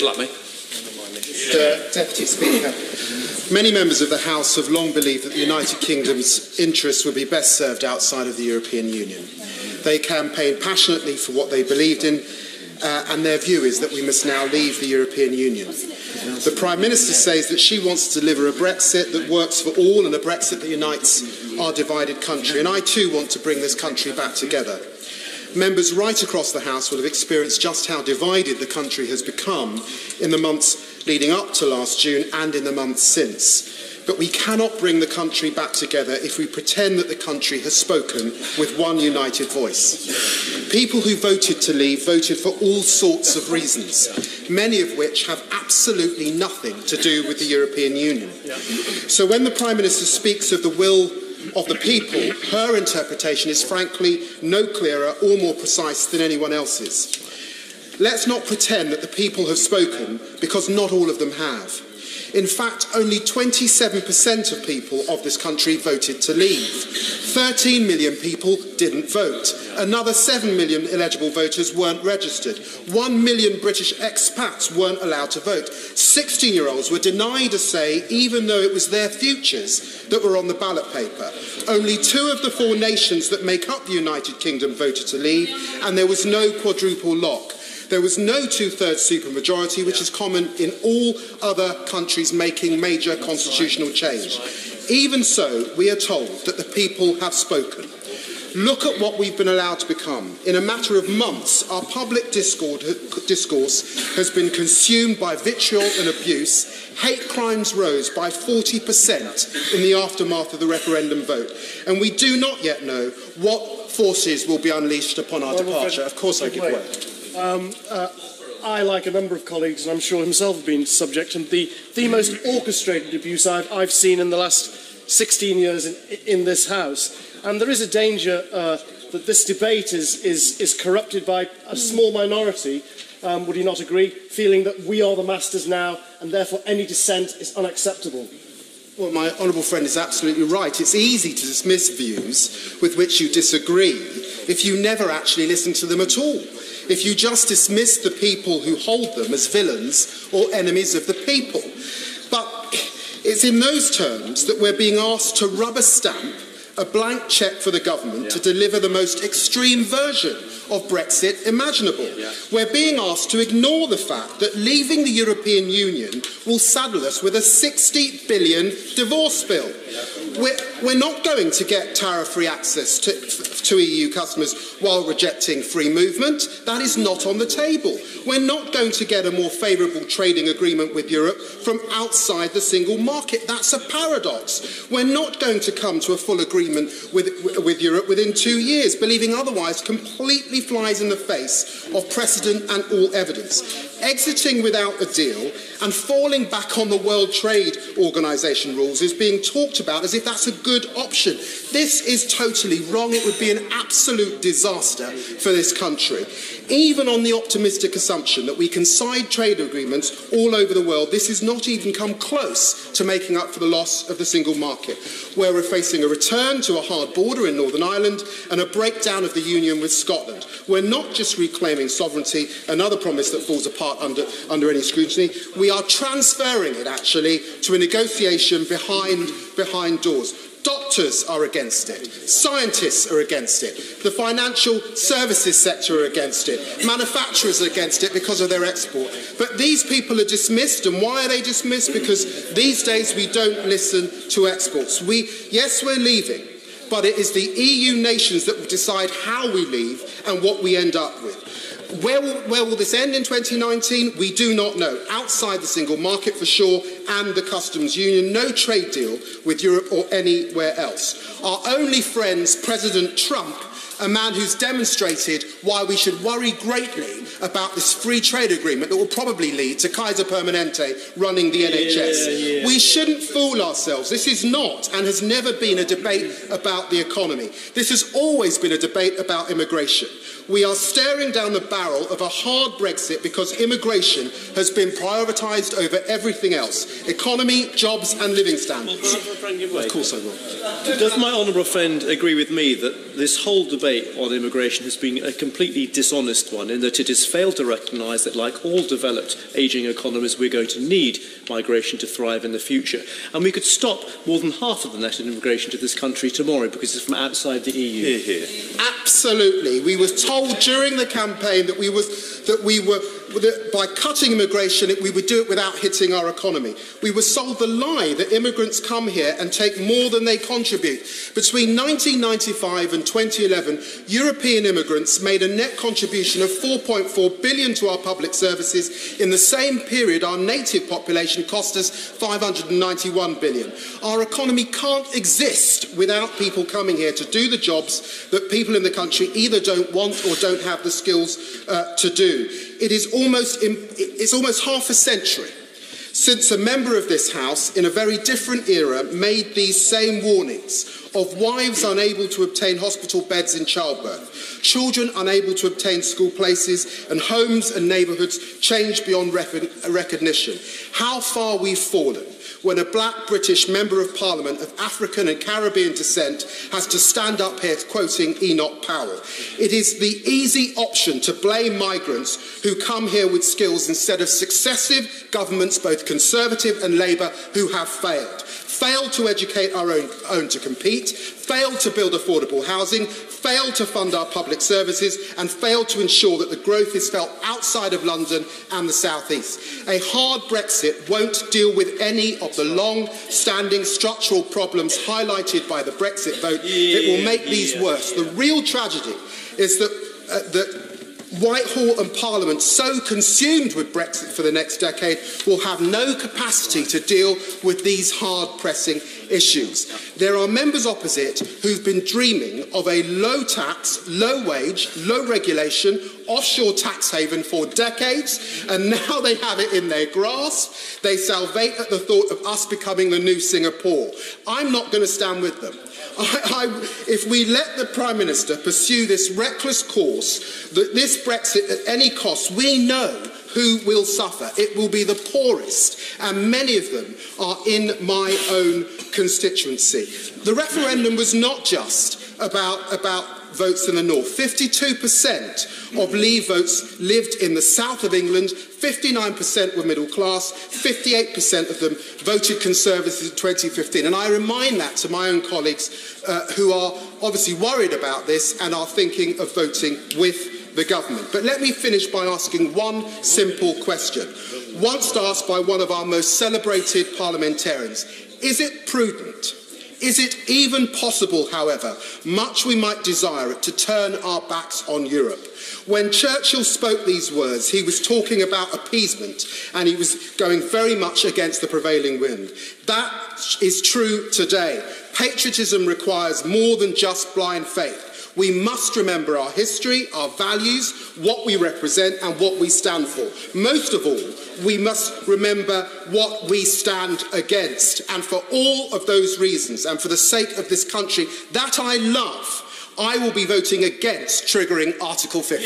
Mr. Deputy Speaker, many members of the House have long believed that the United Kingdom's interests would be best served outside of the European Union. They campaigned passionately for what they believed in, and their view is that we must now leave the European Union. The Prime Minister says that she wants to deliver a Brexit that works for all and a Brexit that unites our divided country, and I too want to bring this country back together. Members right across the House will have experienced just how divided the country has become in the months leading up to last June and in the months since. But we cannot bring the country back together if we pretend that the country has spoken with one united voice. People who voted to leave voted for all sorts of reasons, many of which have absolutely nothing to do with the European Union. So when the Prime Minister speaks of the will of the people, her interpretation is frankly no clearer or more precise than anyone else's. Let's not pretend that the people have spoken, because not all of them have. In fact, only 27% of people of this country voted to leave. 13 million people didn't vote. Another 7 million eligible voters weren't registered. 1 million British expats weren't allowed to vote. 16-year-olds were denied a say, even though it was their futures that were on the ballot paper. Only 2 of the 4 nations that make up the United Kingdom voted to leave, and there was no quadruple lock. There was no two-thirds supermajority, which is common in all other countries making major constitutional change. Even so, we are told that the people have spoken. Look at what we've been allowed to become. In a matter of months, our public discourse has been consumed by vitriol and abuse. Hate crimes rose by 40% in the aftermath of the referendum vote. And we do not yet know what forces will be unleashed upon our departure. Of course I give way. I, like a number of colleagues, and I'm sure himself, have been subject to the most orchestrated abuse I've seen in the last 16 years in this House. And there is a danger that this debate is corrupted by a small minority, would you not agree, feeling that we are the masters now and therefore any dissent is unacceptable. Well, my honourable friend is absolutely right. It's easy to dismiss views with which you disagree if you never actually listen to them at all. If you just dismiss the people who hold them as villains or enemies of the people. But it's in those terms that we're being asked to rubber stamp a blank cheque for the government to deliver the most extreme version of Brexit imaginable. We're being asked to ignore the fact that leaving the European Union will saddle us with a 60 billion divorce bill. We're not going to get tariff-free access to EU customers while rejecting free movement. That is not on the table. We're not going to get a more favourable trading agreement with Europe from outside the single market. That's a paradox. We're not going to come to a full agreement with Europe within 2 years. Believing otherwise completely flies in the face of precedent and all evidence. Exiting without a deal and falling back on the World Trade Organization rules is being talked about as if that's a good option. This is totally wrong. It would be an absolute disaster for this country. Even on the optimistic assumption that we can sign trade agreements all over the world, this has not even come close to making up for the loss of the single market, where we're facing a return to a hard border in Northern Ireland and a breakdown of the union with Scotland. We're not just reclaiming sovereignty, another promise that falls apart under any scrutiny. We are transferring it, actually, to a negotiation behind doors. Doctors are against it. Scientists are against it. The financial services sector are against it. Manufacturers are against it because of their export. But these people are dismissed, and why are they dismissed? Because these days we don't listen to exports. Yes, we're leaving, but it is the EU nations that will decide how we leave and what we end up with. Where will this end in 2019? We do not know. Outside the single market for sure, and the customs union, no trade deal with Europe or anywhere else. Our only friend's President Trump, a man who's demonstrated why we should worry greatly about this free trade agreement that will probably lead to Kaiser Permanente running the NHS. We shouldn't fool ourselves. This is not and has never been a debate about the economy. This has always been a debate about immigration. We are staring down the barrel of a hard Brexit because immigration has been prioritised over everything else. Economy, jobs and living standards. Of course I will. Does my honourable friend agree with me that this whole debate debate on immigration has been a completely dishonest one, in that it has failed to recognise that, like all developed ageing economies, we're going to need migration to thrive in the future. And we could stop more than half of the net immigration to this country tomorrow because it's from outside the EU. Hear, hear. Absolutely. We were told during the campaign that by cutting immigration, we would do it without hitting our economy. We were sold the lie that immigrants come here and take more than they contribute. Between 1995 and 2011, European immigrants made a net contribution of 4.4 billion to our public services. In the same period, our native population cost us 591 billion. Our economy can't exist without people coming here to do the jobs that people in the country either don't want or don't have the skills to do. It's almost half a century since a member of this House, in a very different era, made these same warnings of wives unable to obtain hospital beds in childbirth, children unable to obtain school places, and homes and neighbourhoods changed beyond recognition. How far we've fallen when a black British Member of Parliament of African and Caribbean descent has to stand up here quoting Enoch Powell. It is the easy option to blame migrants who come here with skills instead of successive governments, both Conservative and Labour, who have failed to educate our own to compete, failed to build affordable housing, failed to fund our public services, and failed to ensure that the growth is felt outside of London and the South East. A hard Brexit won't deal with any of the long-standing structural problems highlighted by the Brexit vote. It will make these worse. The real tragedy is that Whitehall and Parliament, so consumed with Brexit for the next decade, will have no capacity to deal with these hard-pressing issues. There are members opposite who've been dreaming of a low-tax, low-wage, low-regulation, offshore tax haven for decades, and now they have it in their grasp. They salivate at the thought of us becoming the new Singapore. I'm not going to stand with them. If we let the Prime Minister pursue this reckless course, this Brexit at any cost, we know who will suffer. It will be the poorest, and many of them are in my own constituency. The referendum was not just about votes in the north. 52% of Leave votes lived in the south of England, 59% were middle class, 58% of them voted Conservative in 2015. And I remind that to my own colleagues who are obviously worried about this and are thinking of voting with the government. But let me finish by asking one simple question, once asked by one of our most celebrated parliamentarians. Is it prudent? Is it even possible, however, much we might desire it, to turn our backs on Europe? When Churchill spoke these words, he was talking about appeasement, and he was going very much against the prevailing wind. That is true today. Patriotism requires more than just blind faith. We must remember our history, our values, what we represent and what we stand for. Most of all, we must remember what we stand against. And for all of those reasons, and for the sake of this country that I love, I will be voting against triggering Article 50.